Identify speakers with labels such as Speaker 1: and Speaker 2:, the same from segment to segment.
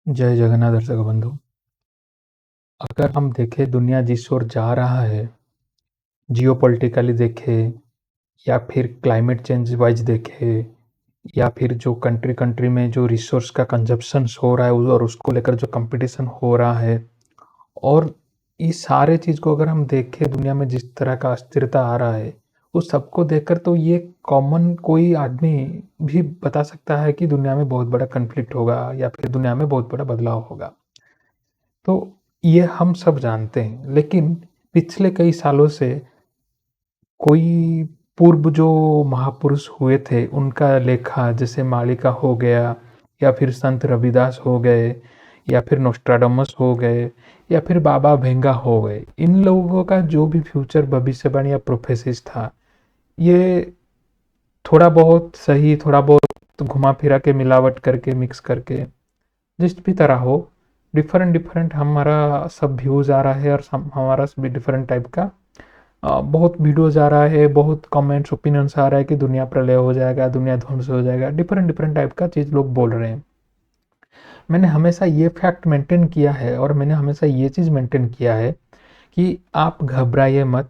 Speaker 1: जय जगन्नाथ दर्शक बंधु। अगर हम देखें दुनिया जिस ओर जा रहा है, जियोपॉलिटिकली देखें या फिर क्लाइमेट चेंज वाइज देखें या फिर जो कंट्री कंट्री में जो रिसोर्स का कंजप्शन हो रहा है और उसको लेकर जो कंपटीशन हो रहा है, और इस सारे चीज़ को अगर हम देखें दुनिया में जिस तरह का अस्थिरता आ रहा है, उस सबको देखकर तो ये कॉमन कोई आदमी भी बता सकता है कि दुनिया में बहुत बड़ा कन्फ्लिक्ट होगा या फिर दुनिया में बहुत बड़ा बदलाव होगा। तो ये हम सब जानते हैं, लेकिन पिछले कई सालों से कोई पूर्व जो महापुरुष हुए थे, उनका लेखा जैसे मालिका हो गया या फिर संत रविदास हो गए या फिर नोस्ट्राडामस हो गए या फिर बाबा भेंगा हो गए। इन लोगों का जो भी फ्यूचर भविष्यवाणी या प्रोफेसिस था, ये थोड़ा बहुत सही, थोड़ा बहुत घुमा फिरा के मिलावट करके मिक्स करके जिस भी तरह हो, डिफरेंट डिफरेंट हमारा सब व्यूज़ आ रहा है और हमारा भी डिफरेंट टाइप का बहुत वीडियोज़ आ रहा है, बहुत कमेंट्स ओपिनियंस आ रहा है कि दुनिया प्रलय हो जाएगा, दुनिया ध्वंस हो जाएगा, डिफरेंट डिफरेंट टाइप का चीज़ लोग बोल रहे हैं। मैंने हमेशा ये फैक्ट मेंटेन किया है और मैंने हमेशा ये चीज़ मेंटेन किया है कि आप घबराइए मत,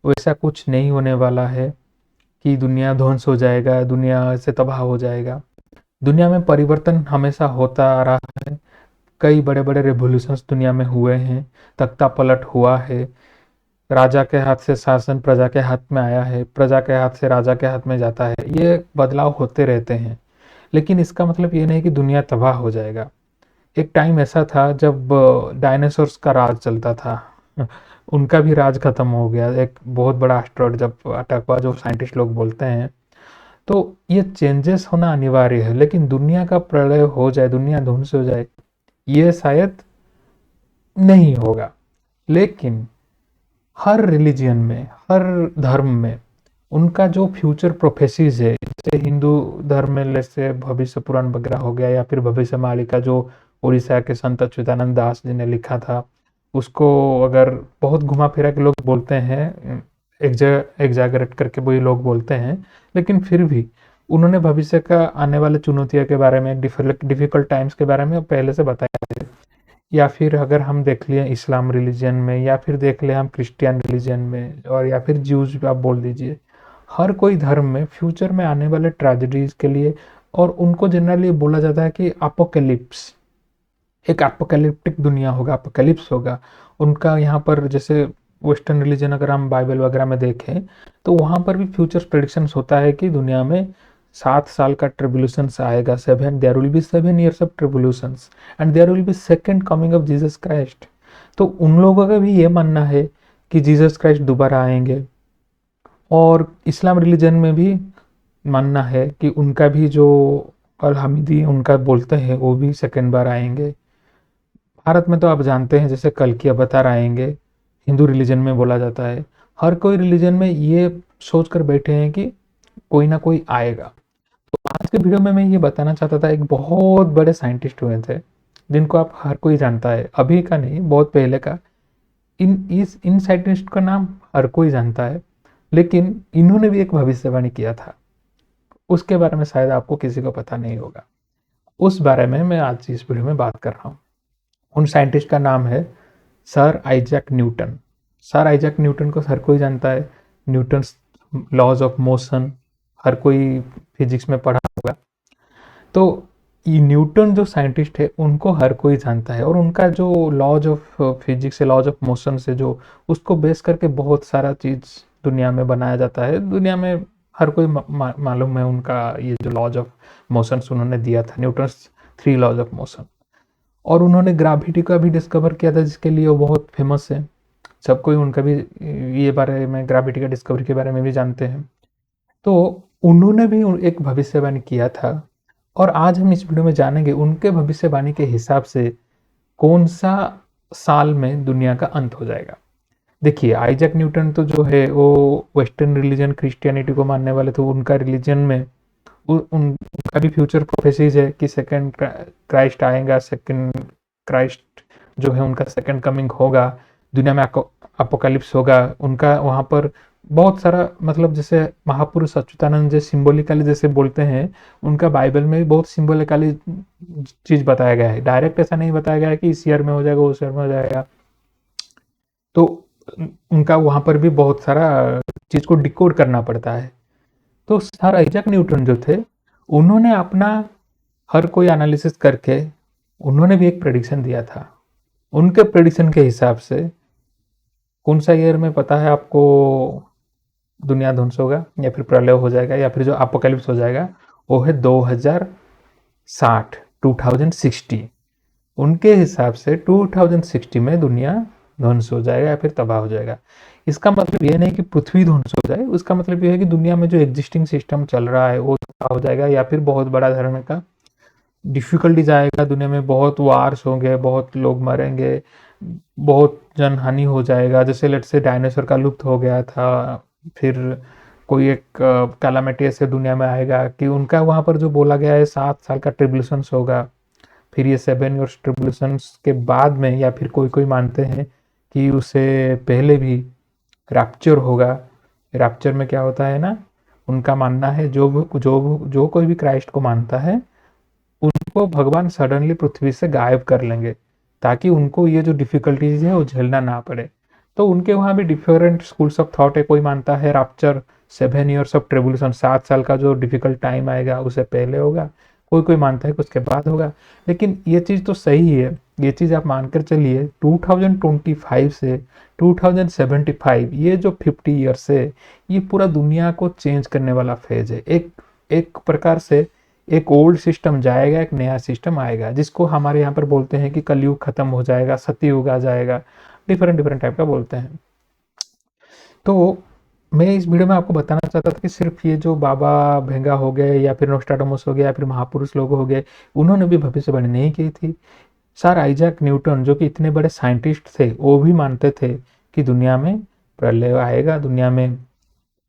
Speaker 1: वैसा कुछ नहीं होने वाला है कि दुनिया ध्वंस हो जाएगा, दुनिया से तबाह हो जाएगा। दुनिया में परिवर्तन हमेशा होता आ रहा है। कई बड़े बड़े रेवोल्यूशंस दुनिया में हुए हैं, तख्ता पलट हुआ है, राजा के हाथ से शासन प्रजा के हाथ में आया है, प्रजा के हाथ से राजा के हाथ में जाता है। ये बदलाव होते रहते हैं, लेकिन इसका मतलब ये नहीं कि दुनिया तबाह हो जाएगा। एक टाइम ऐसा था जब डायनासोर्स का राज चलता था। उनका भी राज खत्म हो गया, एक बहुत बड़ा एस्टेरॉयड जब अटैक हुआ, जो साइंटिस्ट लोग बोलते हैं। तो ये चेंजेस होना अनिवार्य है, लेकिन दुनिया का प्रलय हो जाए, दुनिया ध्वंस हो जाए, ये शायद नहीं होगा। लेकिन हर रिलीजन में, हर धर्म में उनका जो फ्यूचर प्रोफेसीज है, जैसे हिंदू धर्म में जैसे भविष्य पुराण वगैरह हो गया, या फिर भविष्य मालिका जो उड़ीसा के संत अच्युतानंद दास जी ने लिखा था, उसको अगर बहुत घुमा फिरा के लोग बोलते हैं, एग्जैगरेट करके वही लोग बोलते हैं, लेकिन फिर भी उन्होंने भविष्य का आने वाले चुनौतियों के बारे में, डिफिकल्ट टाइम्स के बारे में पहले से बताया है। या फिर अगर हम देख लिए इस्लाम रिलीजन में, या फिर देख ले हम क्रिश्चियन रिलीजन में, और या फिर ज्यूज आप बोल दीजिए, हर कोई धर्म में फ्यूचर में आने वाले ट्रेजेडीज के लिए, और उनको जनरली बोला जाता है कि अपोकैलिप्स, एक अपोकैलिप्टिक दुनिया होगा, अपोकैलिप्स होगा उनका। यहाँ पर जैसे वेस्टर्न रिलीजन अगर हम बाइबल वगैरह में देखें, तो वहाँ पर भी फ्यूचर प्रेडिक्शंस होता है कि दुनिया में 7 साल का ट्रिब्यूलेशंस आएगा, seven, there will be 7 years of tribulations and there will be second coming of Jesus Christ. तो उन लोगों का भी ये मानना है कि जीसस क्राइस्ट दोबारा आएंगे। और इस्लाम रिलीजन में भी मानना है कि उनका भी जो अल हमीदी उनका बोलते हैं, वो भी सेकंड बार आएंगे। भारत में तो आप जानते हैं जैसे कल की अवतार आएंगे, हिंदू रिलीजन में बोला जाता है। हर कोई रिलीजन में ये सोच कर बैठे हैं कि कोई ना कोई आएगा। तो आज के वीडियो में मैं ये बताना चाहता था, एक बहुत बड़े साइंटिस्ट हुए थे जिनको आप हर कोई जानता है, अभी का नहीं, बहुत पहले का। इन साइंटिस्ट का नाम हर कोई जानता है, लेकिन इन्होंने भी एक भविष्यवाणी किया था, उसके बारे में शायद आपको किसी को पता नहीं होगा। उस बारे में मैं आज इस वीडियो में बात कर रहा हूँ। उन साइंटिस्ट का नाम है sir Isaac Newton. Sir Isaac Newton को हर कोई जानता है, न्यूटन लॉज ऑफ मोशन हर कोई फिजिक्स में पढ़ा होगा। तो ये न्यूटन जो साइंटिस्ट है, उनको हर कोई जानता है, और उनका जो लॉज ऑफ फिजिक्स है, लॉज ऑफ मोशन से जो उसको बेस करके बहुत सारा चीज़ दुनिया में बनाया जाता है। दुनिया में हर कोई मालूम है उनका ये जो लॉज ऑफ मोशन उन्होंने दिया था, न्यूटन्स 3 लॉज ऑफ मोशन। और उन्होंने ग्रेविटी का भी डिस्कवर किया था, जिसके लिए वो बहुत फेमस है। सब कोई उनका भी ये बारे में, ग्रेविटी का डिस्कवरी के बारे में भी जानते हैं। तो उन्होंने भी एक भविष्यवाणी किया था, और आज हम इस वीडियो में जानेंगे उनके भविष्यवाणी के हिसाब से कौन सा साल में दुनिया का अंत हो जाएगा। देखिए, आइजैक न्यूटन तो जो है वो वेस्टर्न रिलीजन क्रिश्चियनिटी को मानने वाले थे। उनका रिलीजन में उनका भी फ्यूचर प्रोफेसीज है कि सेकंड क्राइस्ट आएगा, सेकंड क्राइस्ट जो है उनका सेकंड कमिंग होगा, दुनिया में अपोकलिप्स होगा। उनका वहाँ पर बहुत सारा मतलब जैसे महापुरुष अच्युतानंद जी सिंबॉलिकली जैसे बोलते हैं, उनका बाइबल में भी बहुत सिंबॉलिकली चीज़ बताया गया है। डायरेक्ट ऐसा नहीं बताया गया है कि इस ईयर में हो जाएगा, उस ईयर में हो जाएगा। तो उनका वहाँ पर भी बहुत सारा चीज़ को डिकोड करना पड़ता है। तो सर आइजैक न्यूटन जो थे, उन्होंने अपना हर कोई एनालिसिस करके उन्होंने भी एक प्रेडिक्शन दिया था। उनके प्रेडिक्शन के हिसाब से कौन सा ईयर में पता है आपको दुनिया ध्वंस होगा या फिर प्रलय हो जाएगा या फिर जो अपोकैलिप्स हो जाएगा, वो है 2060, 2060। उनके हिसाब से 2060 में दुनिया ध्वंस हो जाएगा या फिर तबाह हो जाएगा। इसका मतलब ये नहीं कि पृथ्वी ध्वंस हो जाए, उसका मतलब ये है कि दुनिया में जो एग्जिस्टिंग सिस्टम चल रहा है वो तबाह हो जाएगा या फिर बहुत बड़ा धरण का डिफिकल्टीज आएगा। दुनिया में बहुत वार्स होंगे, बहुत लोग मरेंगे, बहुत जनहानि हो जाएगा। जैसे लेट्स से डायनासोर का लुप्त हो गया था, फिर कोई एक कैलामिटी ऐसे दुनिया में आएगा कि उनका वहाँ पर जो बोला गया है 7 साल का ट्रिब्यूलेशंस होगा। फिर ये 7 ईयर्स ट्रिब्यूलेशंस के बाद में या फिर कोई कोई मानते हैं कि उससे पहले भी रैप्चर होगा। रैप्चर में क्या होता है ना, उनका मानना है जो कोई भी क्राइस्ट को मानता है उनको भगवान सडनली पृथ्वी से गायब कर लेंगे ताकि उनको ये जो डिफिकल्टीज है वो झेलना ना पड़े। तो उनके वहाँ भी डिफरेंट स्कूल्स ऑफ थॉट है। कोई मानता है रैप्चर 7 ईयर्स ऑफ ट्रिब्यूलेशन, 7 साल का जो डिफिकल्ट टाइम आएगा उससे पहले होगा, कोई कोई मानता है कि उसके बाद होगा। लेकिन ये चीज़ तो सही है, ये चीज़ आप मानकर चलिए 2025 से 2075 ये जो 50 ईयर्स है, ये पूरा दुनिया को चेंज करने वाला फेज है। एक एक प्रकार से एक ओल्ड सिस्टम जाएगा, एक नया सिस्टम आएगा, जिसको हमारे यहाँ पर बोलते हैं कि कलयुग खत्म हो जाएगा, सतयुग आ जाएगा, डिफरेंट डिफरेंट टाइप का बोलते हैं। तो मैं इस वीडियो में आपको बताना चाहता था कि सिर्फ ये जो बाबा भेंगा हो गए या फिर नोस्ट्राडामस हो गया या फिर महापुरुष लोग हो गए, उन्होंने भी भविष्यवाणी नहीं की थी। सर आइजैक न्यूटन जो कि इतने बड़े साइंटिस्ट थे, वो भी मानते थे कि दुनिया में प्रलय आएगा, दुनिया में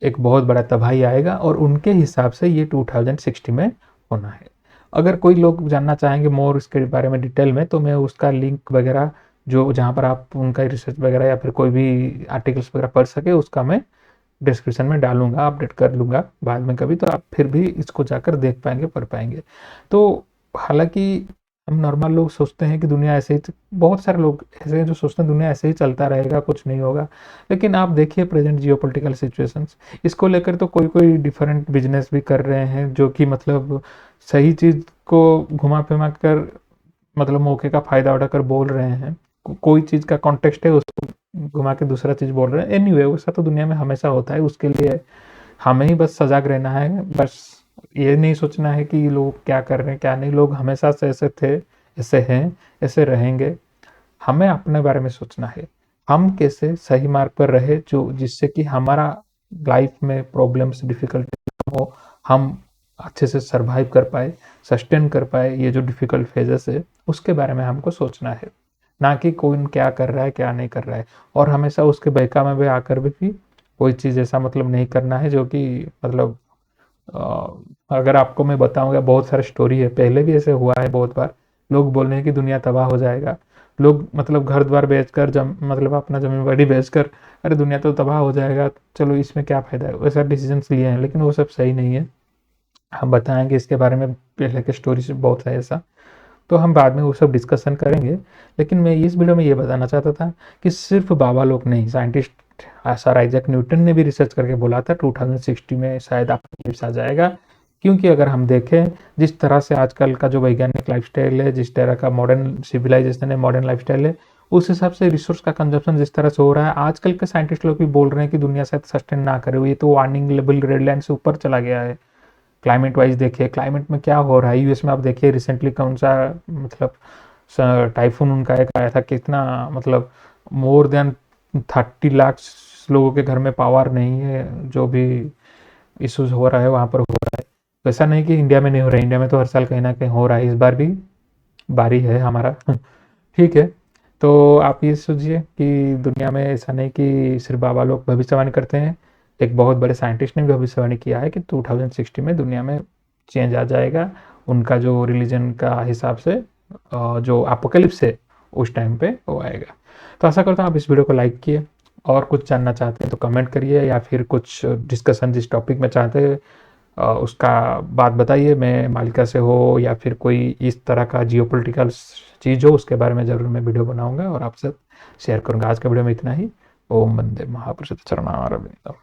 Speaker 1: एक बहुत बड़ा तबाही आएगा, और उनके हिसाब से ये 2060 में होना है। अगर कोई लोग जानना चाहेंगे मोर इसके बारे में डिटेल में, तो मैं उसका लिंक वगैरह जो जहाँ पर आप उनका रिसर्च वगैरह या फिर कोई भी आर्टिकल्स वगैरह पढ़ सके, उसका मैं डिस्क्रिप्शन में डालूंगा, अपडेट कर लूँगा बाद में कभी, तो आप फिर भी इसको जाकर देख पाएंगे, पढ़ पाएंगे। तो हालांकि हम नॉर्मल लोग सोचते हैं कि दुनिया ऐसे ही, बहुत सारे लोग ऐसे हैं जो सोचते हैं दुनिया ऐसे ही चलता रहेगा, कुछ नहीं होगा। लेकिन आप देखिए प्रेजेंट जियोपॉलिटिकल सिचुएशंस, इसको लेकर तो कोई कोई डिफरेंट बिजनेस भी कर रहे हैं जो कि मतलब सही चीज़ को घुमा फिमा कर मतलब मौके का फ़ायदा उठाकर बोल रहे हैं। कोई चीज़ का कॉन्टेक्स्ट है उसको घुमा के दूसरा चीज़ बोल रहे हैं। एनीवे वैसा तो दुनिया में हमेशा होता है, उसके लिए हमें ही बस सजग रहना है। बस ये नहीं सोचना है कि लोग क्या कर रहे हैं क्या नहीं, लोग हमेशा से ऐसे थे, ऐसे हैं, ऐसे रहेंगे। हमें अपने बारे में सोचना है, हम कैसे सही मार्ग पर रहे जो जिससे कि हमारा लाइफ में प्रॉब्लम्स डिफिकल्टी हो, हम अच्छे से सरवाइव कर पाए, सस्टेन कर पाए ये जो डिफिकल्ट फेजेस है, उसके बारे में हमको सोचना है। ना कि कौन क्या कर रहा है क्या नहीं कर रहा है, और हमेशा उसके बहका में आकर भी कोई चीज़ ऐसा मतलब नहीं करना है जो कि मतलब अगर आपको मैं बताऊंगा बहुत सारी स्टोरी है, पहले भी ऐसे हुआ है बहुत बार। लोग बोल रहे हैं कि दुनिया तबाह हो जाएगा, लोग मतलब घर द्वार बेचकर मतलब अपना जमीन बाड़ी बेचकर अरे दुनिया तो तबाह हो जाएगा, चलो इसमें क्या फ़ायदा है, वैसा डिसीजंस लिए हैं, लेकिन वो सब सही नहीं है। हम बताएंगे इसके बारे में, पहले के स्टोरी से बहुत है ऐसा, तो हम बाद में वो सब डिस्कशन करेंगे। लेकिन मैं इस वीडियो में ये बताना चाहता था कि सिर्फ बाबा लोग नहीं, साइंटिस्ट सर आइजैक न्यूटन ने भी रिसर्च करके बोला था 2060 में शायद अपोकैलिप्स आ जाएगा। क्योंकि अगर हम देखें जिस तरह से आजकल का जो वैज्ञानिक लाइफस्टाइल है, जिस तरह का मॉडर्न सिविलाइजेशन है, मॉडर्न लाइफस्टाइल है, उस हिसाब से रिसोर्स का कंजप्शन जिस तरह से हो रहा है, आजकल के साइंटिस्ट लोग भी बोल रहे हैं कि दुनिया शायद सस्टेन ना करे, ये तो वार्निंग लेवल रेड लाइन से ऊपर चला गया है। क्लाइमेट वाइज देखिए, क्लाइमेट में क्या हो रहा है यूएस में, आप देखिए रिसेंटली कौन सा मतलब टाइफून उनका एक आया था, कितना मतलब मोर देन 30 लाख लोगों के घर में पावर नहीं है। जो भी इश्यूज हो रहा है वहाँ पर हो रहा है, वैसा नहीं कि इंडिया में नहीं हो रहा है, इंडिया में तो हर साल कहीं ना कहीं हो रहा है, इस बार भी बारी है हमारा ठीक है। तो आप ये सोचिए कि दुनिया में ऐसा नहीं कि सिर्फ बाबा लोग भविष्यवाणी करते हैं, एक बहुत बड़े साइंटिस्ट ने भी भविष्यवाणी किया है कि 2060 में दुनिया में चेंज आ जाएगा। उनका जो रिलीजन का हिसाब से जो एपोकैलिप्स है उस टाइम पे वो आएगा। तो आशा करता हूँ आप इस वीडियो को लाइक किए, और कुछ जानना चाहते हैं तो कमेंट करिए, या फिर कुछ डिस्कशन जिस टॉपिक में चाहते हैं उसका बात बताइए। मैं मालिका से हो या फिर कोई इस तरह का जियोपॉलिटिकल चीज़ हो, उसके बारे में ज़रूर मैं वीडियो बनाऊंगा और आपसे शेयर करूंगा। आज के वीडियो में इतना ही। ओम वंदे महापुरुष चरणारविंदम।